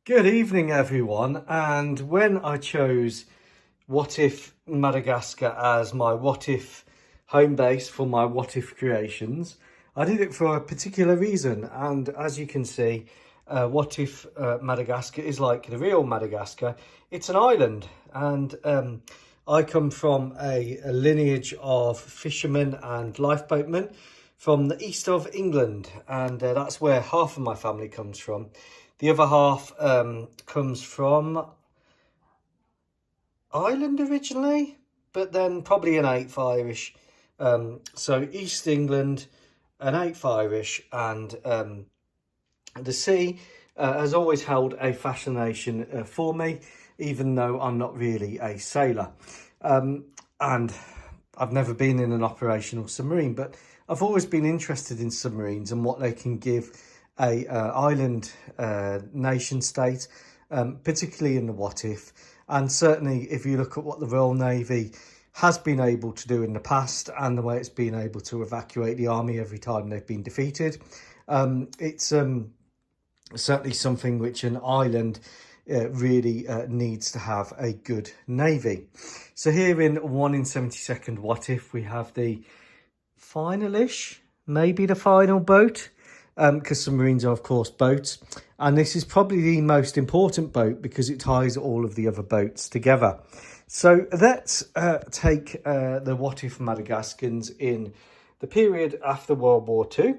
Good evening, everyone. And when I chose What If Madagascar as my What If home base for my What If creations, I did it for a particular reason. And as you can see, What If Madagascar is like the real Madagascar. It's an island, and I come from a lineage of fishermen and lifeboatmen from the east of England, and that's where half of my family comes from. The other half comes from Ireland originally, but then probably an eighth Irish. So East England, an eighth Irish, and the sea has always held a fascination for me, even though I'm not really a sailor. And I've never been in an operational submarine, but I've always been interested in submarines and what they can give a island nation state, particularly in the what if. And certainly if you look at what the Royal Navy has been able to do in the past and the way it's been able to evacuate the army every time they've been defeated, it's certainly something which an island really needs to have a good navy. So here in 1 in 72nd What If, we have the final-ish, maybe the final boat, because submarines are of course boats, and this is probably the most important boat because it ties all of the other boats together. So let's take the What If Madagascans in the period after World War II.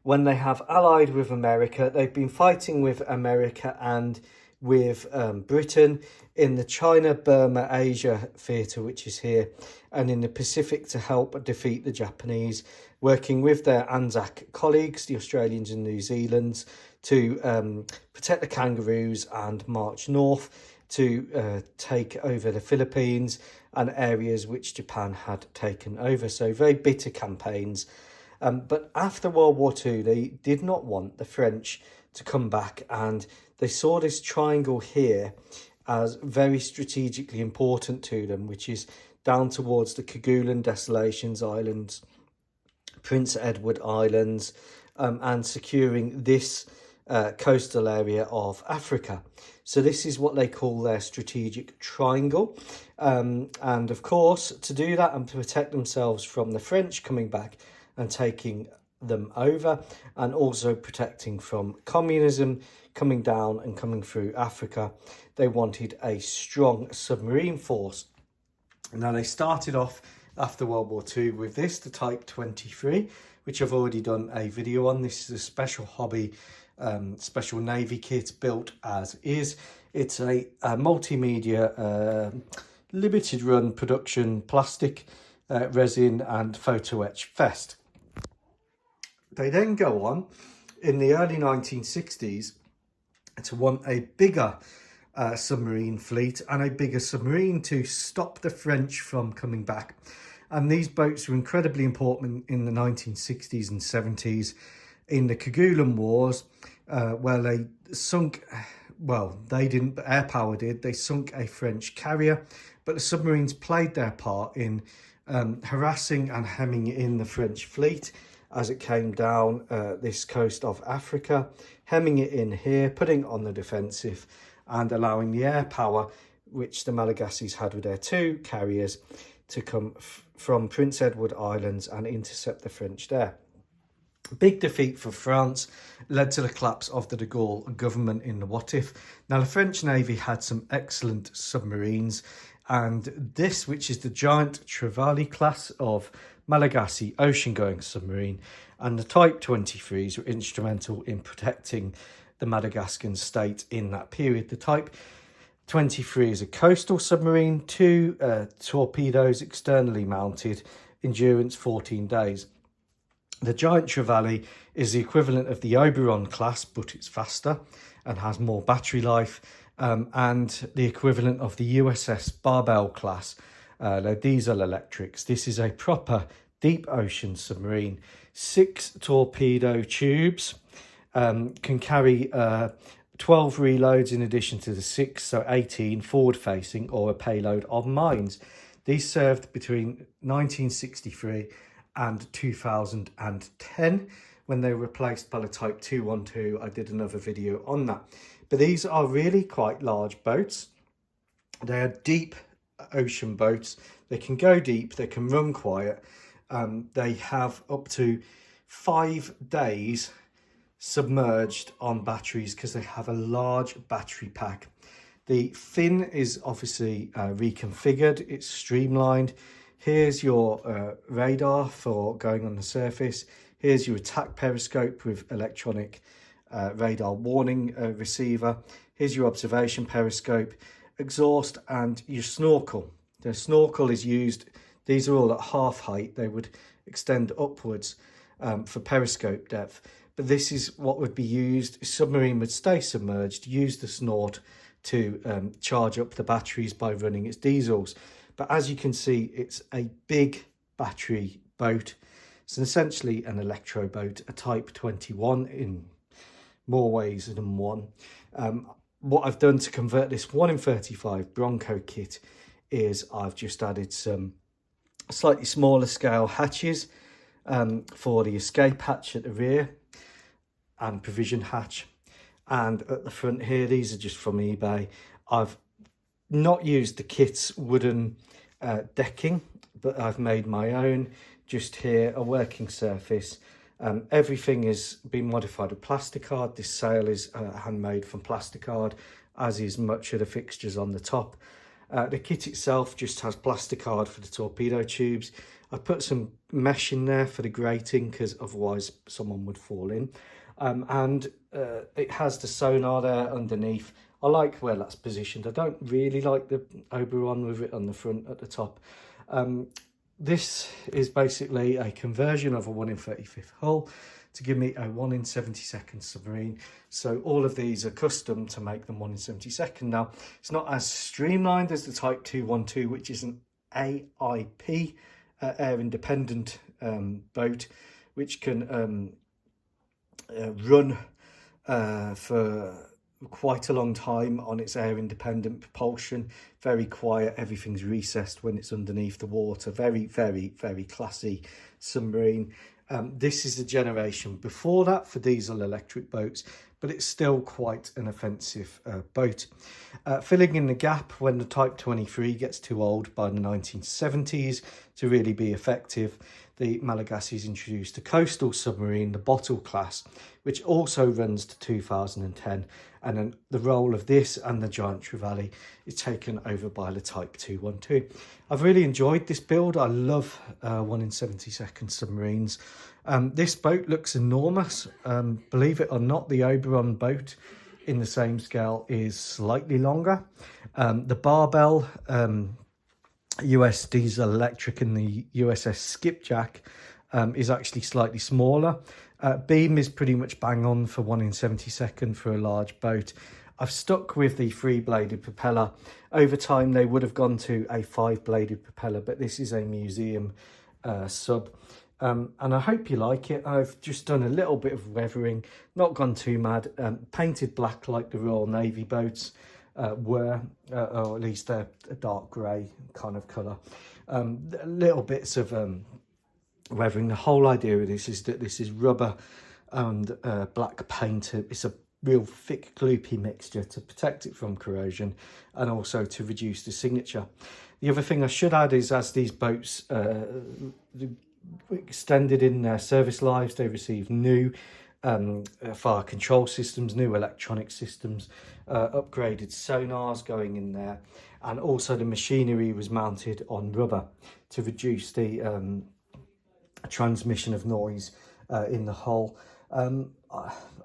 When they have allied with America, they've been fighting with America and with Britain in the China, Burma, Asia theatre, which is here, and in the Pacific to help defeat the Japanese, working with their Anzac colleagues, the Australians and New Zealanders, to protect the kangaroos and march north to take over the Philippines and areas which Japan had taken over. So very bitter campaigns. But after World War II, they did not want the French to come back, and they saw this triangle here as very strategically important to them, which is down towards the Kerguelen Desolations Islands, Prince Edward Islands, and securing this coastal area of Africa. So this is what they call their strategic triangle. And of course, to do that and to protect themselves from the French coming back and taking them over, and also protecting from communism coming down and coming through Africa, they wanted a strong submarine force. Now they started off after World War II with this, the Type 23, which I've already done a video on. This is a special hobby, special Navy kit built as is. It's a multimedia, limited run production, plastic, resin and photo etch vest. They then go on in the early 1960s to want a bigger submarine fleet and a bigger submarine to stop the French from coming back. And these boats were incredibly important in the 1960s and 70s in the Kerguelen Wars, where they sunk, well, they didn't, but air power did. They sunk a French carrier, but the submarines played their part in harassing and hemming in the French fleet as it came down this coast of Africa, hemming it in here, putting it on the defensive, and allowing the air power, which the Malagasys had with their two carriers, to come from Prince Edward Islands and intercept the French there. Big defeat for France led to the collapse of the de Gaulle government in the What If. Now, the French Navy had some excellent submarines, and this, which is the Giant Trevally Class of Malagasy ocean-going submarine, and the Type 23s were instrumental in protecting the Madagascan state in that period. The Type 23 is a coastal submarine, 2 torpedoes externally mounted, endurance 14 days. The Giant Trevally is the equivalent of the Oberon Class, but it's faster and has more battery life, and the equivalent of the USS Barbell Class. They're diesel electrics. This is a proper deep ocean submarine. 6 torpedo tubes, can carry 12 reloads in addition to the 6, so 18 forward facing, or a payload of mines. These served between 1963 and 2010, when they were replaced by the Type 212. I did another video on that. But these are really quite large boats. They are deep ocean boats. They can go deep, they can run quiet. They have up to 5 days submerged on batteries because they have a large battery pack. The fin is obviously reconfigured, it's streamlined. Here's your radar for going on the surface. Here's your attack periscope with electronic radar warning receiver. Here's your observation periscope, exhaust, and your snorkel. The snorkel is used, these are all at half height, they would extend upwards for periscope depth. But this is what would be used. A submarine would stay submerged, use the snort to charge up the batteries by running its diesels. But as you can see, it's a big battery boat. It's essentially an electro boat, a Type 21 in more ways than one. What I've done to convert this 1 in 35 Bronco kit is I've just added some slightly smaller scale hatches for the escape hatch at the rear and provision hatch. And at the front here, these are just from eBay. I've not used the kit's wooden decking, but I've made my own. Just here, a working surface. Everything has been modified with plasticard. This sail is handmade from plasticard, as is much of the fixtures on the top. The kit itself just has plasticard for the torpedo tubes. I put some mesh in there for the grating because otherwise someone would fall in. And it has the sonar there underneath. I like where that's positioned. I don't really like the Oberon with it on the front at the top. This is basically a conversion of a 1 in 35th hull to give me a 1 in 72nd submarine. So all of these are custom to make them 1 in 72nd. Now, it's not as streamlined as the Type 212, which is an AIP, air independent boat, which can run for quite a long time on its air independent propulsion. Very quiet, everything's recessed when it's underneath the water. Very, very, very classy submarine. This is the generation before that for diesel electric boats, but it's still quite an offensive boat. Filling in the gap when the Type 23 gets too old by the 1970s to really be effective, the Malagasy introduced a coastal submarine, the Bottle Class, which also runs to 2010. And then the role of this and the Giant Trevally is taken over by the Type 212. I've really enjoyed this build. I love 1 in 72nd submarines. This boat looks enormous. Believe it or not, the Oberon boat in the same scale is slightly longer. The barbell, US diesel electric, and the USS Skipjack is actually slightly smaller. Beam is pretty much bang on for 1 in 72nd for a large boat. I've stuck with the 3-bladed propeller. Over time they would have gone to a 5-bladed propeller, but this is a museum sub. And I hope you like it. I've just done a little bit of weathering, not gone too mad. Painted black like the Royal Navy boats were, or at least a dark grey kind of colour. Little bits of weathering. The whole idea of this is that this is rubber and black paint. It's a real thick gloopy mixture to protect it from corrosion and also to reduce the signature. The other thing I should add is as these boats extended in their service lives, they receive new fire control systems, new electronic systems, upgraded sonars going in there, and also the machinery was mounted on rubber to reduce the transmission of noise in the hull.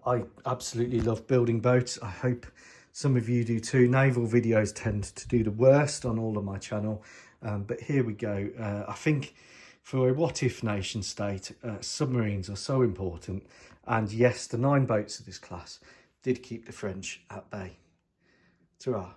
I absolutely love building boats. I hope some of you do too. Naval videos tend to do the worst on all of my channel, but here we go. I think for a what-if nation state, submarines are so important, and yes, the 9 boats of this class did keep the French at bay. Ta-ra.